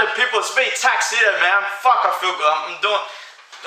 random people. It's me, Taxito, man. Fuck, I feel good.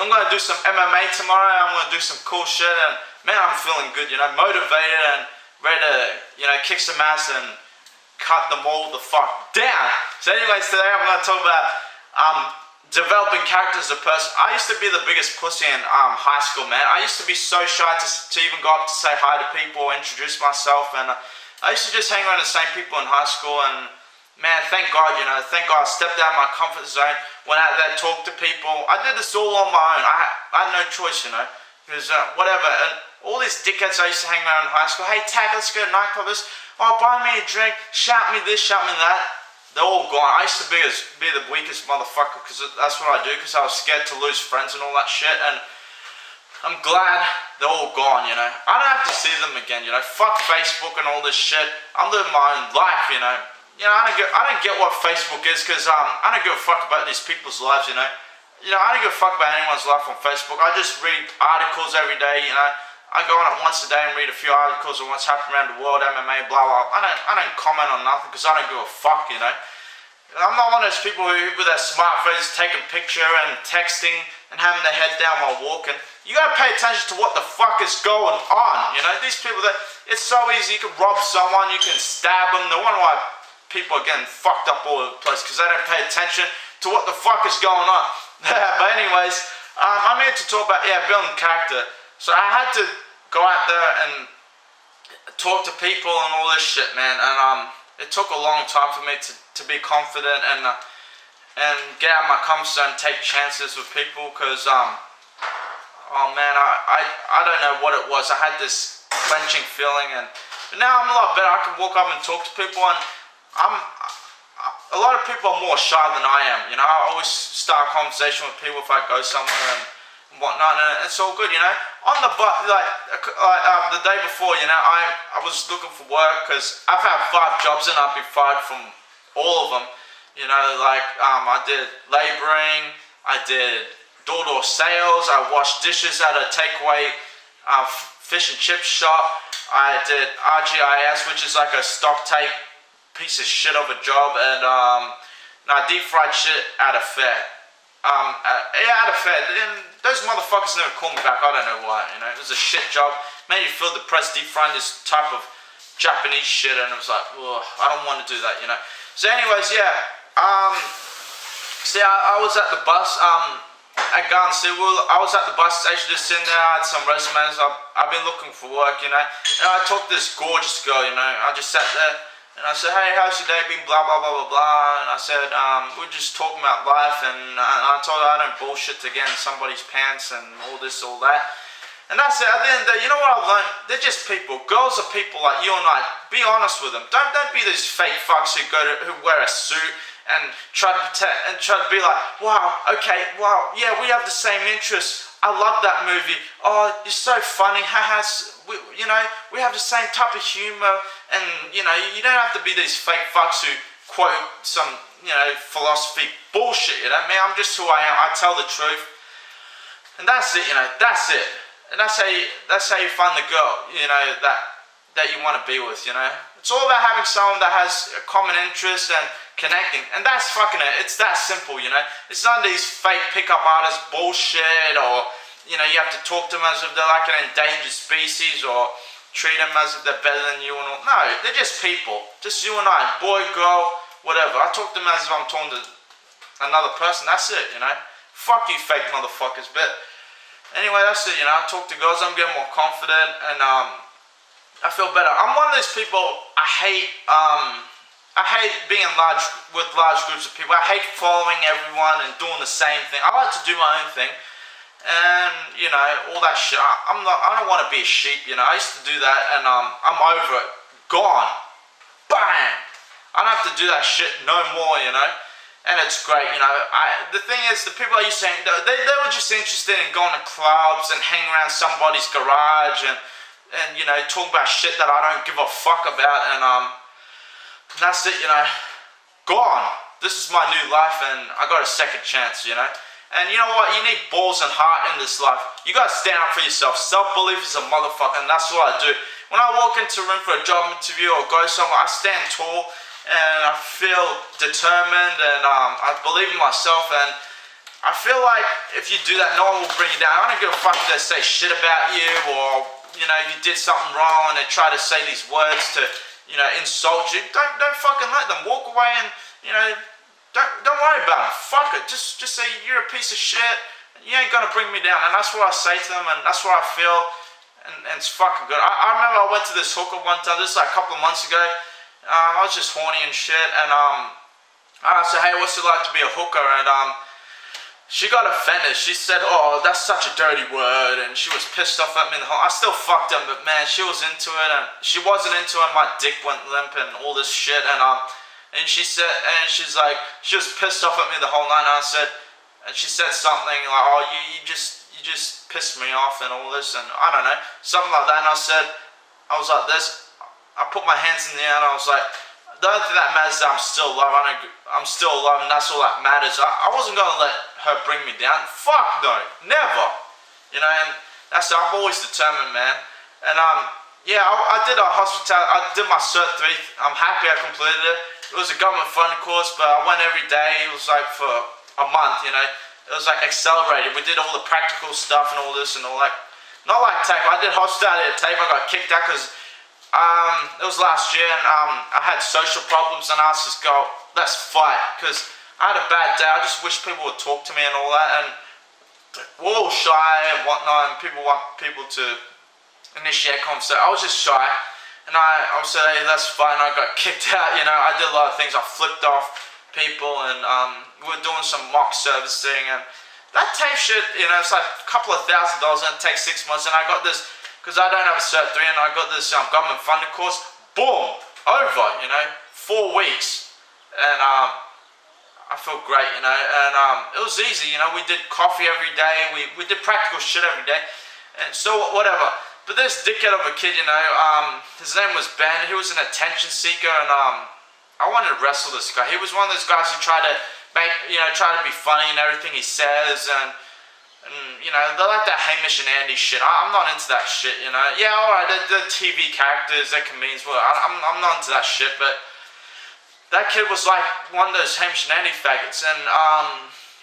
I'm gonna do some MMA tomorrow. I'm gonna do some cool shit, and man, I'm feeling good. You know, motivated and ready to, you know, kick some ass and cut them all the fuck down. So, anyways, today I'm gonna talk about developing character as a person. I used to be the biggest pussy in high school, man. I used to be so shy to even go up to say hi to people, introduce myself, and I used to just hang around the same people in high school. And man, thank God, you know, thank God I stepped out of my comfort zone, went out there, talked to people. I did this all on my own. I had no choice, you know, because whatever. And all these dickheads I used to hang around in high school, hey, Tag, let's go to nightclub, oh, buy me a drink, shout me this, shout me that. They're all gone. I used to be the weakest motherfucker, because that's what I do, because I was scared to lose friends and all that shit, and I'm glad they're all gone, you know. I don't have to see them again, you know. Fuck Facebook and all this shit. I'm living my own life, you know. You know, I don't get what Facebook is, because I don't give a fuck about these people's lives, you know. You know, I don't give a fuck about anyone's life on Facebook. I just read articles every day, you know. I go on it once a day and read a few articles on what's happening around the world, MMA, blah, blah. I don't comment on nothing, because I don't give a fuck, you know. I'm not one of those people who, with their smartphones, taking picture and texting and having their head down while walking. You gotta pay attention to what the fuck is going on, you know. These people, it's so easy. You can rob someone, you can stab them. No wonder why people are getting fucked up all over the place, because they don't pay attention to what the fuck is going on. But anyways, I'm here to talk about, building character. So I had to go out there and talk to people and all this shit, man, and it took a long time for me to be confident and get out of my comfort zone and take chances with people, because oh man, I don't know what it was. I had this clenching feeling, but now I'm a lot better. I can walk up and talk to people, and a lot of people are more shy than I am, you know. I always start a conversation with people if I go somewhere and whatnot, and it's all good, you know. On the the day before, you know, I was looking for work, because I've had 5 jobs and I've been fired from all of them, you know. Like I did labouring, I did door-to-door sales, I washed dishes at a takeaway fish and chip shop, I did RGIS, which is like a stock take piece of shit of a job, and I deep fried shit at a fair. At a fair, and those motherfuckers never called me back. I don't know why, you know. It was a shit job. Made me feel depressed, deep frying this type of Japanese shit, and it was like, ugh, I don't want to do that, you know. So anyways, see, I was at the bus, at Garden City. I was at the bus station just sitting there. I had some resumes. I've been looking for work, you know. And I talked to this gorgeous girl, you know. I just sat there. And I said, hey, how's your day been, blah, blah, blah, blah, blah. And I said, we're just talking about life. And I told her I don't bullshit to get in somebody's pants and all this, all that. And that's it. At the end of the day, you know what I've learned? They're just people. Girls are people like you and I. Be honest with them. Don't be these fake fucks who wear a suit and try to be like, wow, okay, wow, yeah, we have the same interests. I love that movie. Oh, you're so funny. You know, we have the same type of humor. And, you know, you don't have to be these fake fucks who quote some, you know, philosophy bullshit, you know. I mean, I'm just who I am. I tell the truth. And that's it, you know. That's it. And that's how you find the girl, you know, that you want to be with, you know. It's all about having someone that has a common interest and connecting. And that's fucking it. It's that simple, you know. It's not these fake pickup artist bullshit, or, you know, you have to talk to them as if they're like an endangered species, or treat them as if they're better than you and all. No, they're just people. Just you and I. Boy, girl, whatever. I talk to them as if I'm talking to another person. That's it, you know. Fuck you fake motherfuckers. But anyway, that's it, you know. I talk to girls. I'm getting more confident, and I feel better. I'm one of those people, I hate being with large groups of people. I hate following everyone and doing the same thing. I like to do my own thing, and you know, all that shit. I don't want to be a sheep, you know. I used to do that, and I'm over it. Gone. Bang. I don't have to do that shit no more, you know. And it's great, you know. The thing is, the people I used to hang, they were just interested in going to clubs and hanging around somebody's garage and you know, talk about shit that I don't give a fuck about, and that's it, you know. Gone. This is my new life, and I got a second chance, you know. And you know what? You need balls and heart in this life. You gotta stand up for yourself. Self-belief is a motherfucker, and that's what I do. When I walk into a room for a job interview or go somewhere, I stand tall. and I feel determined, and I believe in myself, and I feel like if you do that, no one will bring you down. I don't give a fuck if they say shit about you, or you know, you did something wrong and they try to say these words to, you know, insult you. Don't fucking let them. Walk away and, you know, don't worry about it. Fuck it. Just say you're a piece of shit. You ain't gonna bring me down. And that's what I say to them, and that's what I feel. And it's fucking good. I remember I went to this hooker one time. This is like a couple of months ago. I was just horny and shit, and I said, hey, what's it like to be a hooker? And she got offended. She said, oh, that's such a dirty word, and she was pissed off at me. I still fucked her, but man, she was into it, and she wasn't into it. My dick went limp and all this shit, and she said, and she's like, she was pissed off at me the whole night. And I said, and she said something like, oh, you just pissed me off and all this, and I don't know, something like that. And I was like this. I put my hands in the air, and I was like, the only thing that matters is that I'm still alive. I'm still alive, and that's all that matters. I wasn't gonna let her bring me down. Fuck no, never. You know, and that's it. I'm always determined, man. And yeah, I did a hospitality. I did my Cert 3. I'm happy I completed it. It was a government funded course, but I went every day. It was like for a month, you know. It was like accelerated. We did all the practical stuff and all this and all that. Not like tape. I did hospitality at tape. I got kicked out because it was last year, and I had social problems, and I was just go, let's fight, because I had a bad day. I just wish people would talk to me and all that, and we're all shy and whatnot, and people want people to initiate conversation. I was just shy, and I said, hey, that's fine. I got kicked out, you know. I did a lot of things. I flipped off people, and we were doing some mock servicing, and that tape shit, you know, it's like a couple of $1,000, and it takes 6 months, and I got this, because I don't have a Cert 3, and I got this government funded course, boom, over, you know, 4 weeks, and I feel great, you know, and it was easy, you know. We did coffee every day, we did practical shit every day, and so whatever. But this dickhead of a kid, you know, his name was Ben. He was an attention seeker, and I wanted to wrestle this guy. He was one of those guys who try to be funny in everything he says, and you know, they like that Hamish and Andy shit. I'm not into that shit, you know. Yeah, alright, the TV characters, they're comedians, well, I'm not into that shit, but that kid was like one of those Hamish and Andy faggots, and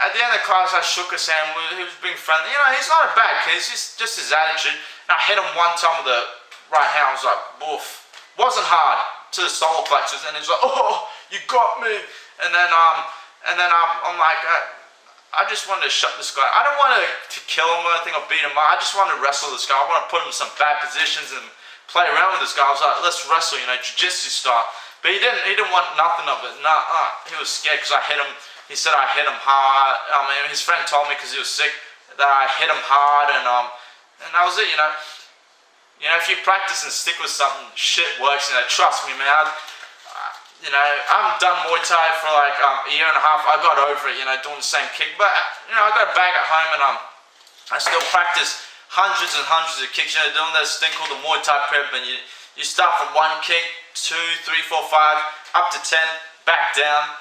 at the end of the class, I shook his hand. He was being friendly. You know, he's not a bad kid. It's just his attitude. And I hit him one time with the right hand. I was like, boof. Wasn't hard to the solar plexus. And he's like, oh, you got me. And then I'm like, I just wanted to shut this guy. I don't want to kill him or anything or beat him up. I just wanted to wrestle this guy. I want to put him in some bad positions and play around with this guy. I was like, let's wrestle, you know, jiu-jitsu style. But he didn't want nothing of it. He was scared because I hit him. He said I hit him hard. I mean, his friend told me because he was sick that I hit him hard, and that was it, you know. You know, if you practice and stick with something, shit works. You know, trust me, man. You know, I haven't done Muay Thai for like a year and a half. I got over it, you know, doing the same kick. But you know, I got a bag at home, and I still practice hundreds and hundreds of kicks. You know, doing this thing called the Muay Thai prep, and you start from 1 kick, 2, 3, 4, 5, up to 10, back down,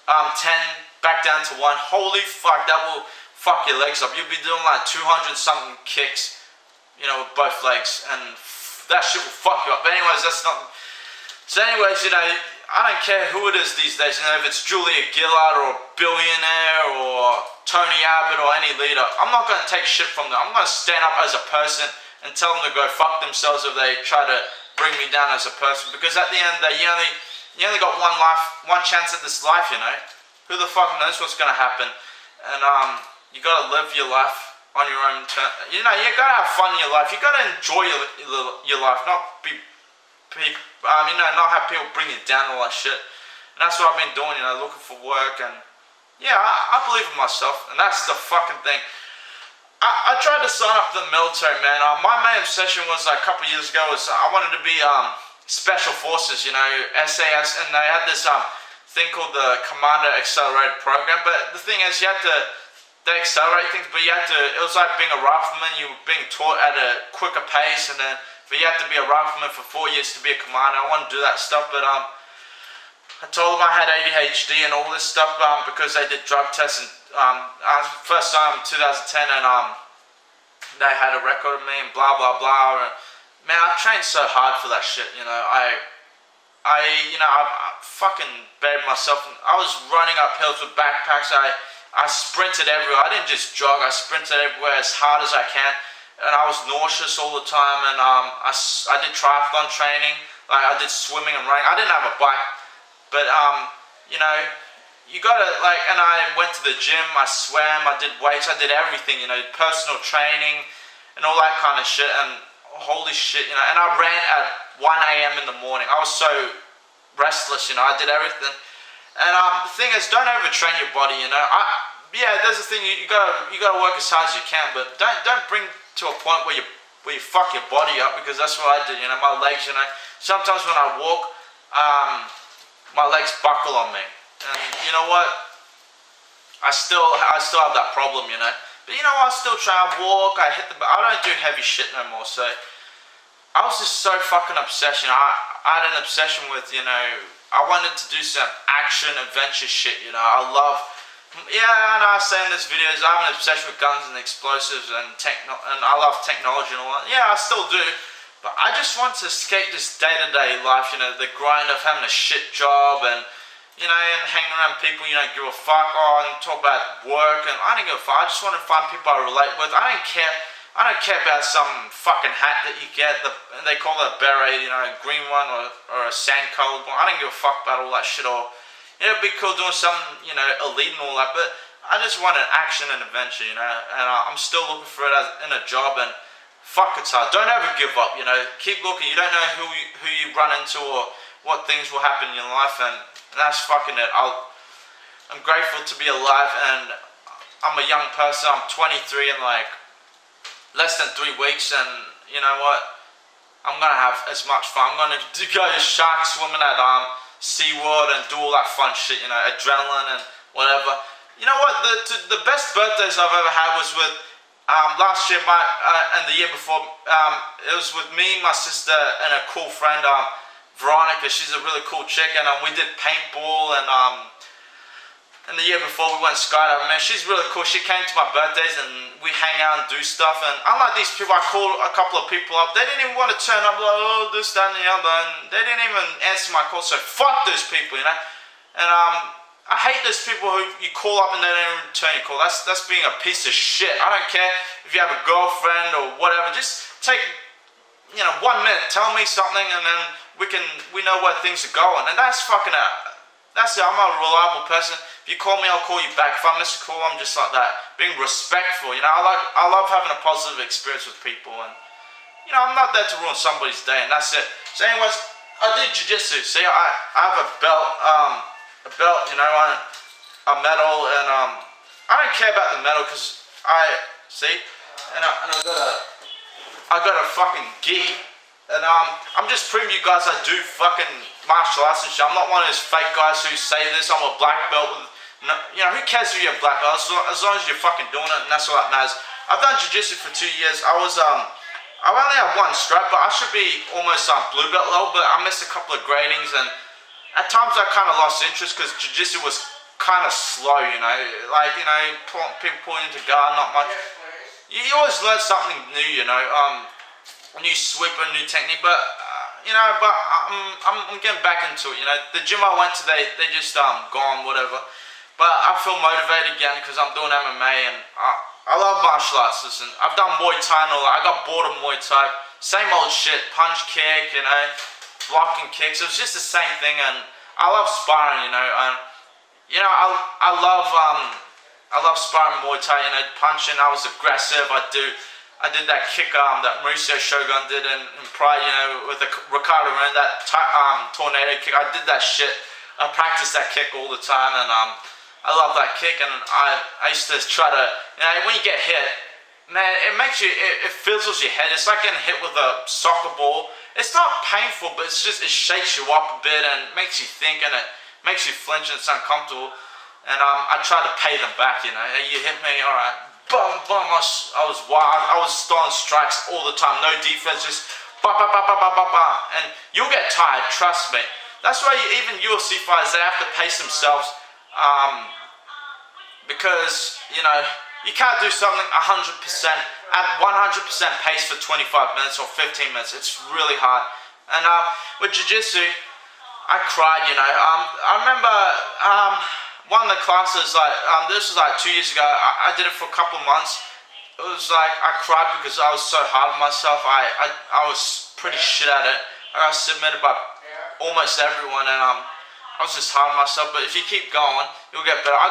10. Back down to 1. Holy fuck, that will fuck your legs up. You'll be doing like 200 something kicks, you know, with both legs, and that shit will fuck you up. But anyways, that's not. So anyways, you know, I don't care who it is these days. You know, if it's Julia Gillard or a billionaire or Tony Abbott or any leader, I'm not going to take shit from them. I'm going to stand up as a person and tell them to go fuck themselves if they try to bring me down as a person. Because at the end of the day, you only got one life, one chance at this life, you know. Who the fuck knows what's going to happen? And you got to live your life on your own terms. You know, you got to have fun in your life. You got to enjoy your life, not be, you know, not have people bring you down and all that shit. And that's what I've been doing, you know, looking for work. And yeah, I believe in myself, and that's the fucking thing. I tried to sign up for the military, man. My main obsession was like a couple of years ago was I wanted to be special forces, you know, SAS, and they had this thing called the Commander Accelerated Program. But the thing is, they accelerate things, but it was like being a rifleman. You were being taught at a quicker pace, and but you had to be a rifleman for 4 years to be a commander. I wanted to do that stuff, but I told them I had ADHD and all this stuff because they did drug tests, and first time in 2010, and they had a record of me and blah blah blah. And, man, I trained so hard for that shit, you know. I I fucking buried myself. I was running up hills with backpacks. I sprinted everywhere. I didn't just jog. I sprinted everywhere as hard as I can, and I was nauseous all the time. And I did triathlon training. Like I did swimming and running. I didn't have a bike, but you know, you gotta like. And I went to the gym. I swam. I did weights. I did everything. You know, personal training and all that kind of shit. And holy shit, you know. And I ran at 1 a.m. in the morning. I was so restless, you know. I did everything. And the thing is, don't overtrain your body, you know. Yeah, there's the thing. You gotta work as hard as you can, but don't bring to a point where you fuck your body up, because that's what I did, you know. My legs, you know. Sometimes when I walk, my legs buckle on me, and you know what? I still have that problem, you know. But you know, I still try and walk. I don't do heavy shit no more. So I was just so fucking obsessed. You know, I had an obsession with, you know, I wanted to do some action adventure shit. You know, I know I say in this videos, I have an obsession with guns and explosives and I love technology and all that. Yeah, I still do. But I just want to escape this day-to-day life. You know, the grind of having a shit job and, you know, and hanging around people you don't give a fuck on, talk about work, and I don't give a fuck. I just want to find people I relate with. I don't care about some fucking hat that you get, they call it a beret, you know, a green one or a sand colored one. I don't give a fuck about all that shit. Or, you know, it'd be cool doing something, you know, elite and all that, but I just want an action and adventure, you know, and I'm still looking for it in a job, and fuck, it's hard. Don't ever give up, you know, keep looking. You don't know who you run into or what things will happen in your life, and that's fucking it. I'm grateful to be alive, and I'm a young person. I'm 23 in like less than 3 weeks, and you know what? I'm gonna have as much fun. I'm gonna go shark swimming at SeaWorld and do all that fun shit, you know, adrenaline and whatever. You know what? The best birthdays I've ever had was with last year, and the year before. It was with me, my sister, and a cool friend, Veronica. She's a really cool chick, and we did paintball, and the year before we went skydiving. Man, she's really cool. She came to my birthdays and we hang out and do stuff. And unlike these people, I called a couple of people up. They didn't even want to turn up, like, oh, this, that, and the other. And they didn't even answer my call. So fuck those people, you know. And I hate those people who you call up and they don't even return your call. That's being a piece of shit. I don't care if you have a girlfriend or whatever. Just take, you know, 1 minute. Tell me something, and then we know where things are going. And that's fucking that's it. I'm a reliable person. If you call me, I'll call you back. If I miss a call, I'm just like that. Being respectful, you know. I love having a positive experience with people, and you know, I'm not there to ruin somebody's day, and that's it. So anyways, I did jiu-jitsu. See, I have a belt, you know, a medal, and I don't care about the medal because I got a fucking gi. And I'm just proving you guys I do fucking martial arts and shit. I'm not one of those fake guys who say this. I'm a black belt with, you know, who cares if you're a black belt as long as you're fucking doing it, and that's all that matters. I've done jiu-jitsu for 2 years. I only have 1 stripe, but I should be almost blue belt level, but I missed a couple of gradings, and at times I kind of lost interest because jiu-jitsu was kind of slow, you know, like, you know, people pulling into guard, not much. You always learn something new, you know. A new sweep, a new technique, but you know, I'm getting back into it. You know, the gym I went to, they just gone, whatever. But I feel motivated again because I'm doing MMA, and I love martial arts. Listen, I've done Muay Thai and all that. I got bored of Muay Thai, same old shit, punch, kick, you know, blocking kicks. It was just the same thing, and I love sparring. You know, and you know, I love sparring Muay Thai. You know, punching. I was aggressive. I did that kick that Mauricio Shogun did in Pride, you know, with the Ricardo Ren, that tornado kick. I did that shit. I practiced that kick all the time, and I love that kick. And I used to try to, you know, when you get hit, man, it makes you, it fizzles your head. It's like getting hit with a soccer ball. It's not painful, but it's just, it shakes you up a bit and makes you think, and it makes you flinch, and it's uncomfortable. And I try to pay them back, you know. Hey, you hit me, all right. Boom, boom, I was wild. I was throwing strikes all the time. No defense, just ba ba ba ba ba ba ba. And you'll get tired, trust me. That's why even UFC fighters, they have to pace themselves, because, you know, you can't do something 100% at 100% pace for 25 minutes or 15 minutes. It's really hard. And with jiu-jitsu, I cried, you know. I remember one of the classes, like this was like 2 years ago. I did it for a couple of months. It was like I cried because I was so hard on myself. I was pretty shit at it. I got submitted by almost everyone, and I was just hard on myself. But if you keep going, you'll get better. I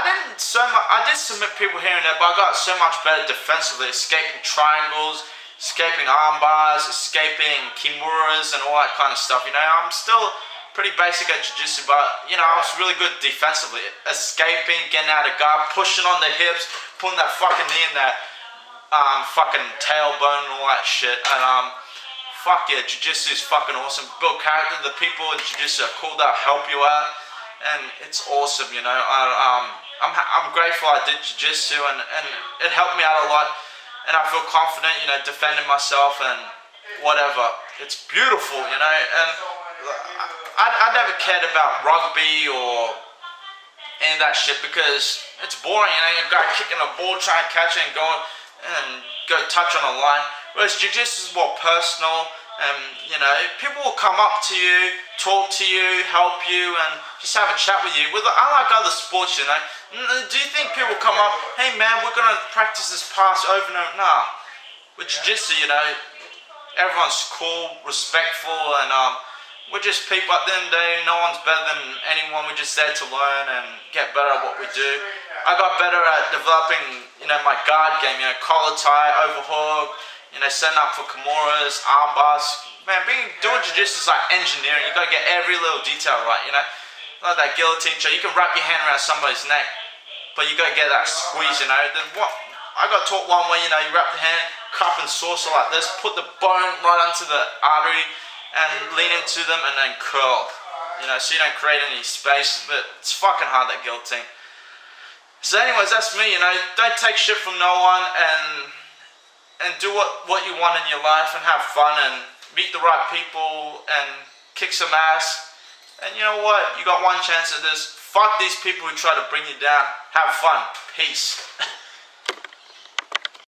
did submit people here and there, but I got so much better defensively, escaping triangles, escaping arm bars, escaping kimuras, and all that kind of stuff. You know, I'm still pretty basic at jiu-jitsu, but you know, I was really good defensively, escaping, getting out of guard, pushing on the hips, putting that fucking knee in that fucking tailbone and all that shit. And fuck yeah, jiu-jitsu is fucking awesome. Build character. The people in jiu-jitsu are cool. They'll help you out, and it's awesome. You know, I'm grateful I did jiu-jitsu, and it helped me out a lot. And I feel confident, you know, defending myself and whatever. It's beautiful, you know. And I never cared about rugby or any of that shit because it's boring, you know. You got kicking a ball, trying to catch it and go touch on a line. Whereas jiu-jitsu is more personal, and you know, people will come up to you, talk to you, help you, and just have a chat with you. Unlike other sports, you know. Do you think people come up, hey man, we're gonna practice this pass over and over? Nah. With jiu-jitsu, you know, everyone's cool, respectful, and we're just people. At the end of the day, no one's better than anyone. We're just there to learn and get better at what we do. I got better at developing, you know, my guard game. You know, collar tie, overhook. You know, setting up for kimuras, arm bars. Man, doing jiu-jitsu is like engineering. You gotta get every little detail right. You know, like that guillotine choke. You can wrap your hand around somebody's neck, but you gotta get that squeeze. You know, I got taught one way. You know, you wrap the hand, cup and saucer like this, put the bone right onto the artery, and lean into them, and then curl. You know, so you don't create any space. But it's fucking hard, that guillotine. So, anyways, that's me. You know, don't take shit from no one, and do what you want in your life, and have fun, and meet the right people, and kick some ass. And you know what? You got one chance at this. Fuck these people who try to bring you down. Have fun. Peace.